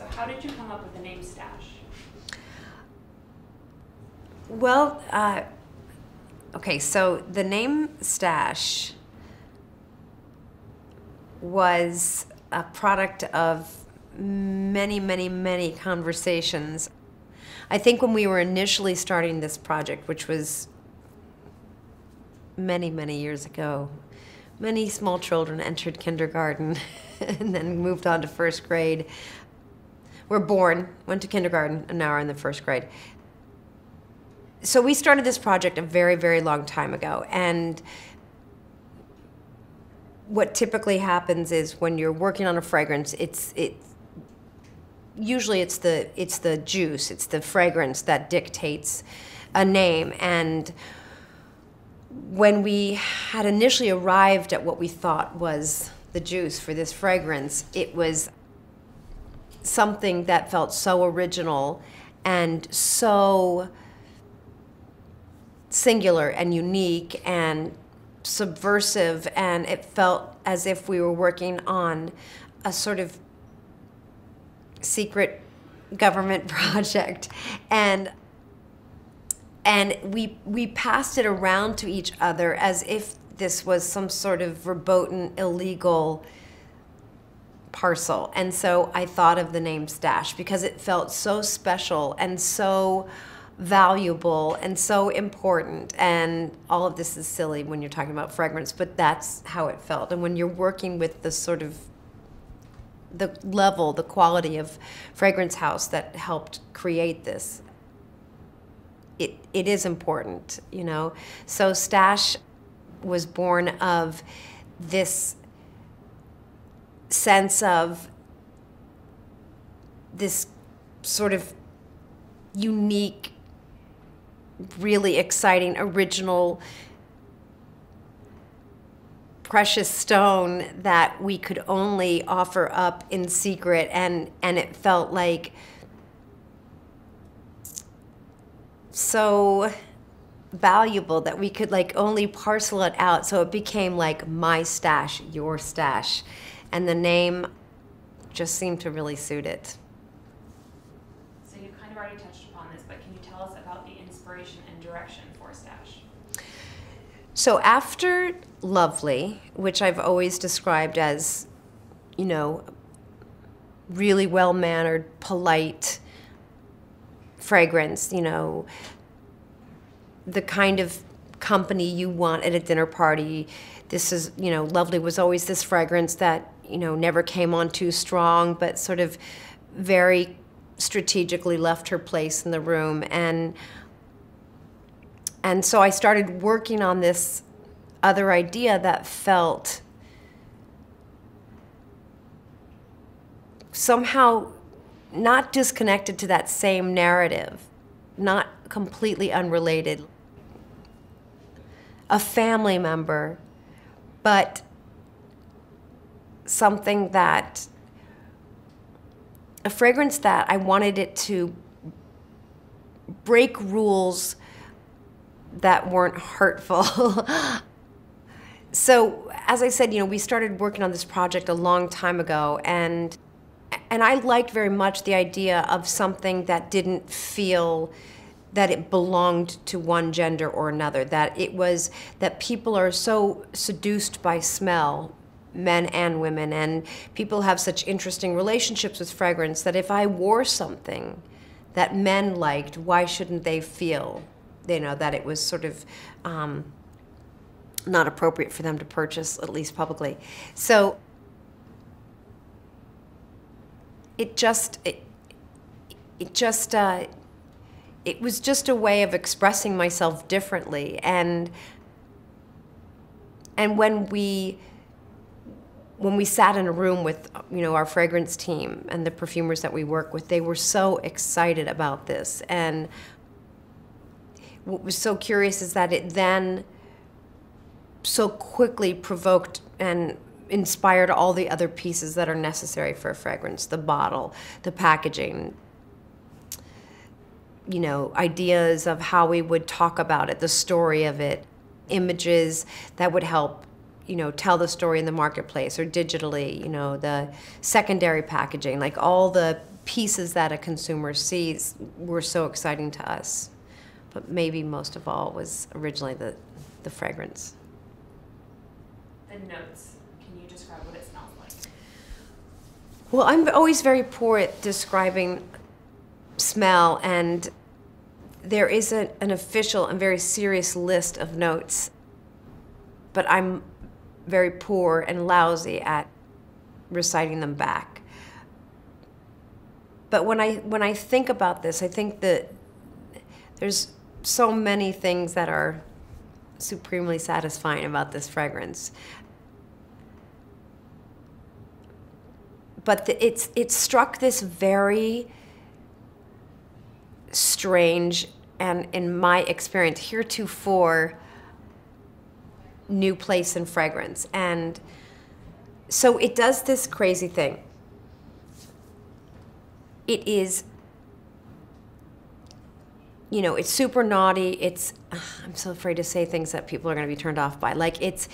So how did you come up with the name Sтэш? Well, okay, so the name Sтэsh was a product of many, many, many conversations. I think when we were initially starting this project, which was many, many years ago, many small children entered kindergarten and then moved on to first grade. Were born, went to kindergarten, and now are in the first grade. So we started this project a very, very long time ago, and what typically happens is when you're working on a fragrance, usually it's the juice, it's the fragrance that dictates a name. And when we had initially arrived at what we thought was the juice for this fragrance, it was something that felt so original and so singular and unique and subversive, and it felt as if we were working on a sort of secret government project. And we passed it around to each other as if this was some sort of verboten, illegal parcel. And so I thought of the name Sтэsh because it felt so special and so valuable and so important. And all of this is silly when you're talking about fragrance, but that's how it felt. And when you're working with the sort of the level, the quality of fragrance house that helped create this, it is important, you know. So Sтэsh was born of this sense of this sort of unique, really exciting, original, precious stone that we could only offer up in secret, and it felt like so valuable that we could like only parcel it out. So it became like my Sтэsh, your Sтэsh, and the name just seemed to really suit it. So you kind of already touched upon this, but can you tell us about the inspiration and direction for Sтэsh? So after Lovely, which I've always described as, you know, really well-mannered, polite fragrance, you know, the kind of company you want at a dinner party. This is, you know, Lovely was always this fragrance that, you know, never came on too strong, but sort of very strategically left her place in the room. And so I started working on this other idea that felt somehow not disconnected to that same narrative, not completely unrelated. A family member, but something that, a fragrance that I wanted it to break rules that weren't hurtful. So, as I said, you know, we started working on this project a long time ago, and I liked very much the idea of something that didn't feel that it belonged to one gender or another, that it was, that people are so seduced by smell, men and women, and people have such interesting relationships with fragrance that if I wore something that men liked, why shouldn't they feel, you know, that it was sort of not appropriate for them to purchase, at least publicly. So it was just a way of expressing myself differently. And when we sat in a room with, you know, our fragrance team and the perfumers that we work with, they were so excited about this. And what was so curious is that it then so quickly provoked and inspired all the other pieces that are necessary for a fragrance: the bottle, the packaging, you know, ideas of how we would talk about it, the story of it, images that would help, you know, tell the story in the marketplace or digitally, you know, the secondary packaging, like all the pieces that a consumer sees were so exciting to us. But maybe most of all was originally the fragrance. The notes. Can you describe what it smells like? Well, I'm always very poor at describing smell, and there is an official and very serious list of notes, but I'm very poor and lousy at reciting them back. But when I think about this, I think that there's so many things that are supremely satisfying about this fragrance. But it struck this very strange and, in my experience, heretofore new place in fragrance. And so it does this crazy thing. It is, it's super naughty. I'm so afraid to say things that people are going to be turned off by. Like it's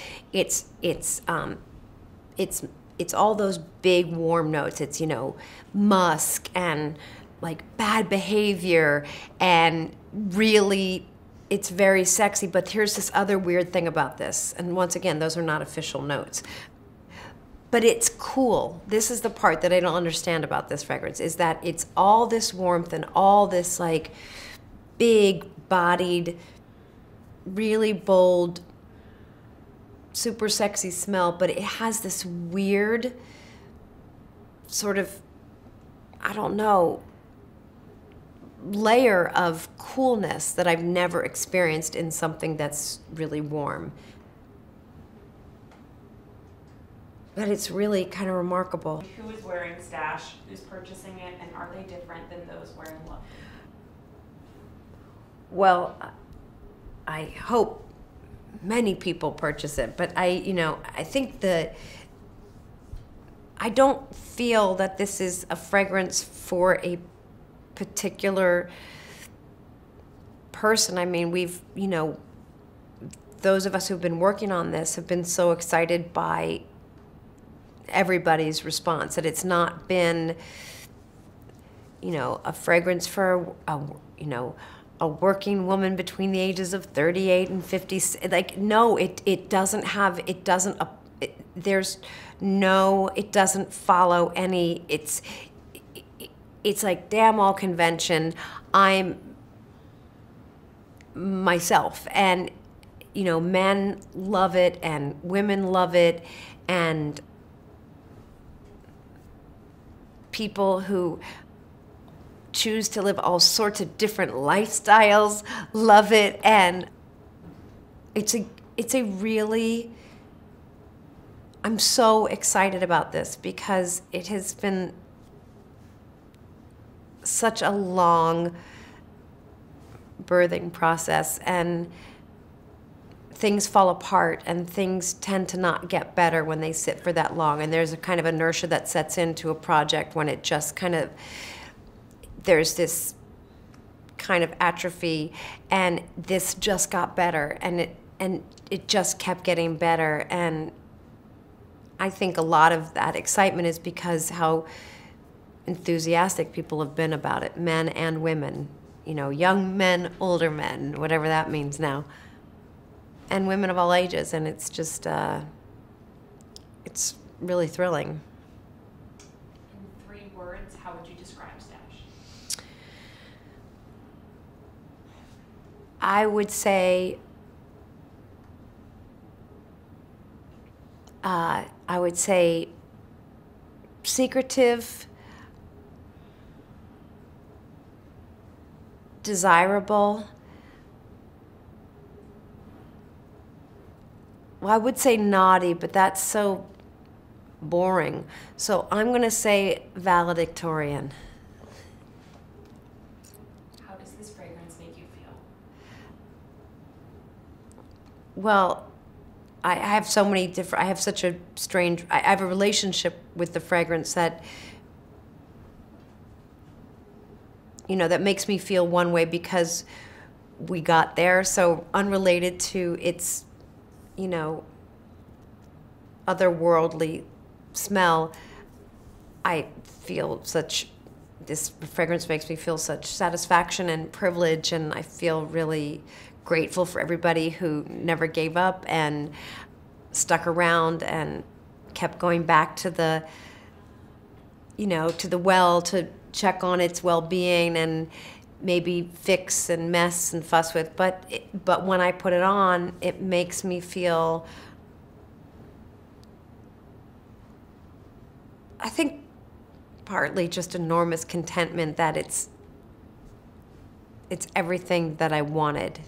all those big warm notes. It's, musk and like bad behavior, and really it's very sexy. But here's this other weird thing about this. And once again, those are not official notes. But it's cool. This is the part that I don't understand about this fragrance, is that it's all this warmth and all this like big-bodied, really bold, super sexy smell, but it has this weird sort of, I don't know, layer of coolness that I've never experienced in something that's really warm. But it's really kind of remarkable. Who is wearing Sтэш? Who's purchasing it? And are they different than those wearing Love? Well, I hope many people purchase it, but I think that I don't feel that this is a fragrance for a particular person. I mean, we've, those of us who've been working on this have been so excited by everybody's response that it's not been, a fragrance for a working woman between the ages of 38 and 50. Like, no, it doesn't follow any, it's like, damn all convention. I'm myself, and, men love it and women love it, and people who choose to live all sorts of different lifestyles love it. And it's a really, I'm so excited about this because it has been such a long birthing process, and things fall apart and things tend to not get better when they sit for that long. And there's a kind of inertia that sets into a project when it just kind of, there's this kind of atrophy, and this just got better, and it just kept getting better. And I think a lot of that excitement is because how enthusiastic people have been about it, men and women, young men, older men, whatever that means now, and women of all ages. And it's just, it's really thrilling. In 3 words, how would you describe Sтэsh? I would say, secretive, desirable. Well, I would say naughty, but that's so boring. So I'm going to say valedictorian. How does this fragrance make you feel? Well, I have so many different, I have such a strange, I have a relationship with the fragrance that, that makes me feel one way because we got there. So unrelated to its, otherworldly smell, I feel such this fragrance makes me feel such satisfaction and privilege, and I feel really grateful for everybody who never gave up and stuck around and kept going back to the, to the well to check on its well-being and maybe fix and mess and fuss with. But when I put it on, it makes me feel, I think, partly just enormous contentment that it's everything that I wanted.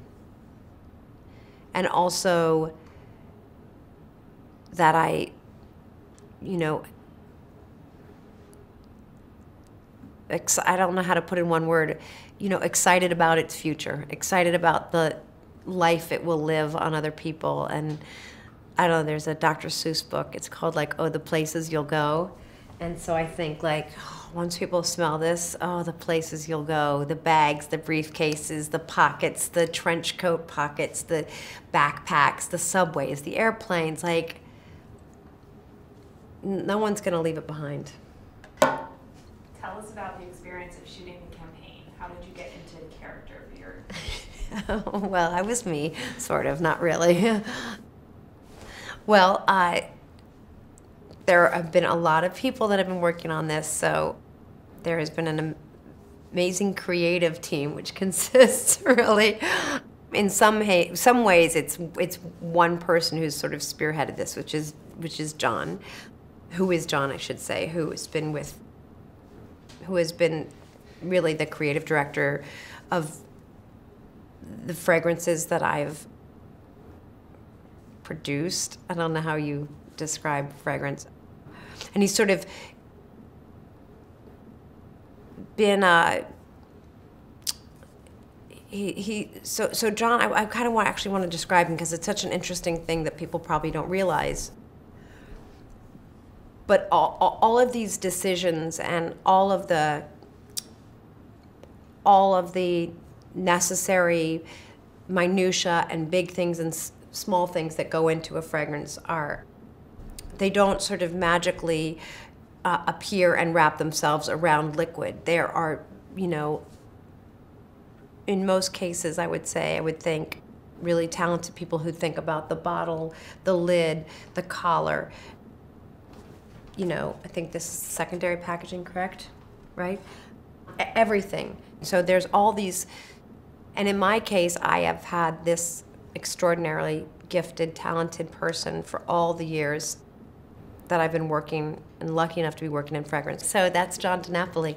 And also that I don't know how to put in one word, excited about its future, excited about the life it will live on other people. And I don't know, there's a Dr. Seuss book, it's called the Places You'll Go. And so I think once people smell this, the places you'll go, the bags, the briefcases, the pockets, the trench coat pockets, the backpacks, the subways, the airplanes, no one's gonna leave it behind. Tell us about the experience of shooting the campaign. How did you get into the character of your... Well, I was me, sort of, not really. Well, there have been a lot of people that have been working on this, so there has been an amazing creative team, which consists really, in some ways, it's one person who's sort of spearheaded this, which is John, who has been really the creative director of the fragrances that I've produced. I don't know how you describe fragrance. And he's sort of been so John, I kind of want to describe him because it's such an interesting thing that people probably don't realize. But all of these decisions and all of the necessary minutia and big things and small things that go into a fragrance they don't sort of magically appear and wrap themselves around liquid. There are, in most cases, I would think, really talented people who think about the bottle, the lid, the collar. I think this is secondary packaging, correct? Right? Everything. So there's all these, and in my case, I have had this extraordinarily gifted, talented person for all the years that I've been working and lucky enough to be working in fragrance. So that's John DiNapoli.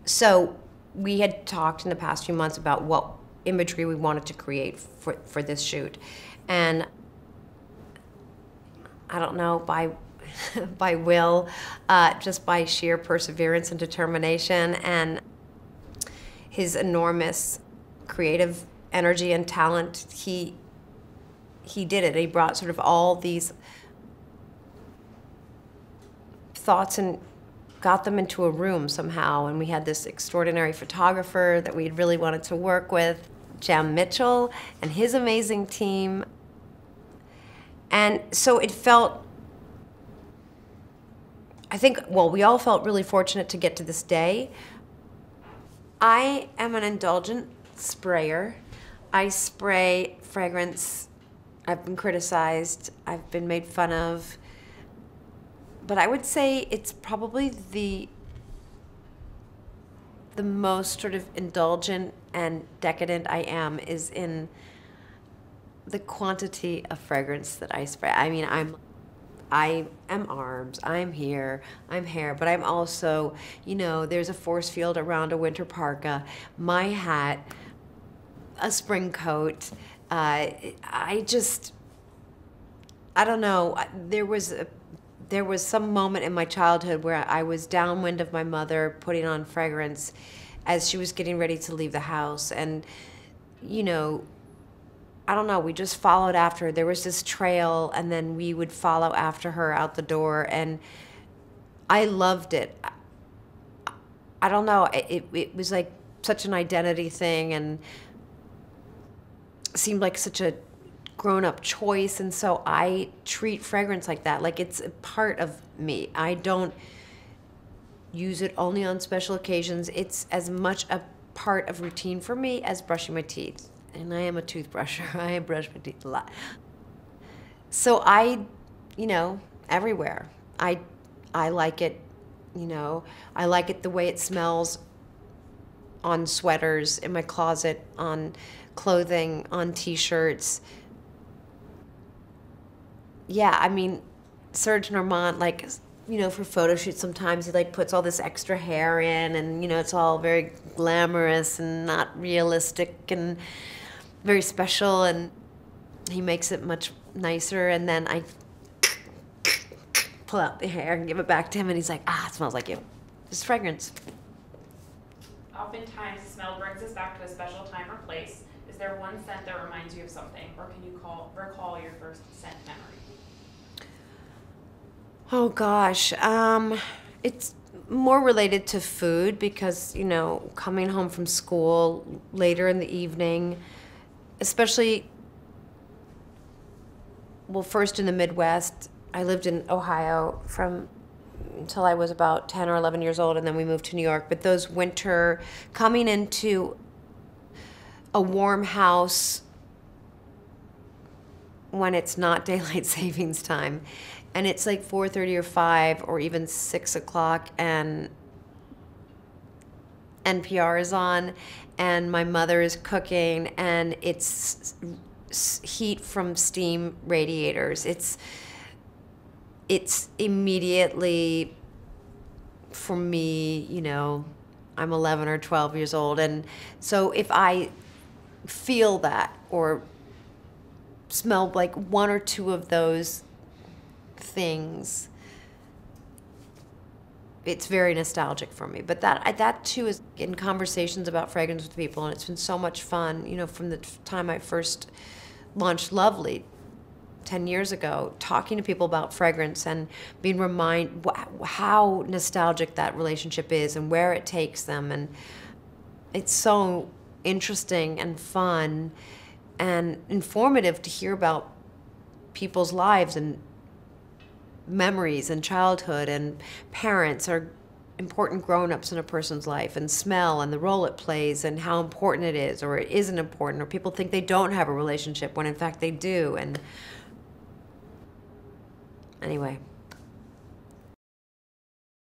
So we had talked in the past few months about what imagery we wanted to create for this shoot. And I don't know, by will, just by sheer perseverance and determination and his enormous creative energy and talent, he did it. He brought sort of all these thoughts and got them into a room somehow. And we had this extraordinary photographer that we really wanted to work with, Jam Mitchell, and his amazing team. And so it felt, we all felt really fortunate to get to this day. I am an indulgent sprayer. I spray fragrance. I've been criticized. I've been made fun of. But I would say it's probably the most sort of indulgent and decadent I am is in the quantity of fragrance that I spray. I mean, I am arms, I'm here, I'm hair, but I'm also, there's a force field around a winter parka, my hat, a spring coat. I don't know. There was some moment in my childhood where I was downwind of my mother putting on fragrance as she was getting ready to leave the house. And, I don't know, we just followed after her. There was this trail, and then we would follow after her out the door, and I loved it. I don't know, it was like such an identity thing and seemed like such a grown-up choice, and so I treat fragrance like that, like it's a part of me. I don't use it only on special occasions. It's as much a part of routine for me as brushing my teeth. And I am a toothbrusher. I brush my teeth a lot. So I, everywhere. I like it, I like it the way it smells on sweaters, in my closet, on clothing, on t-shirts. Yeah, I mean, Serge Normand, like, for photo shoots sometimes he like puts all this extra hair in and, it's all very glamorous and not realistic and very special, and he makes it much nicer, and then I pull out the hair and give it back to him, and he's like, it smells like you. Just fragrance. Oftentimes, the smell brings us back to a special time or place. Is there one scent that reminds you of something, or can you recall your first scent memory? Oh gosh, it's more related to food because, coming home from school later in the evening, especially, well, first in the Midwest. I lived in Ohio until I was about 10 or 11 years old, and then we moved to New York. But those winter, coming into a warm house when it's not daylight savings time, and it's like 4:30 or 5 or even 6 o'clock, and NPR is on, and my mother is cooking, and it's heat from steam radiators. It's immediately, for me, I'm 11 or 12 years old, and so if I feel that or smell like one or two of those things, it's very nostalgic for me. But that too is in conversations about fragrance with people, and it's been so much fun, from the time I first launched Lovely 10 years ago, talking to people about fragrance and being reminded how nostalgic that relationship is and where it takes them. And it's so interesting and fun and informative to hear about people's lives and memories and childhood, and parents are important grown-ups in a person's life, and smell and the role it plays and how important it is or it isn't important, or people think they don't have a relationship when in fact they do. And anyway,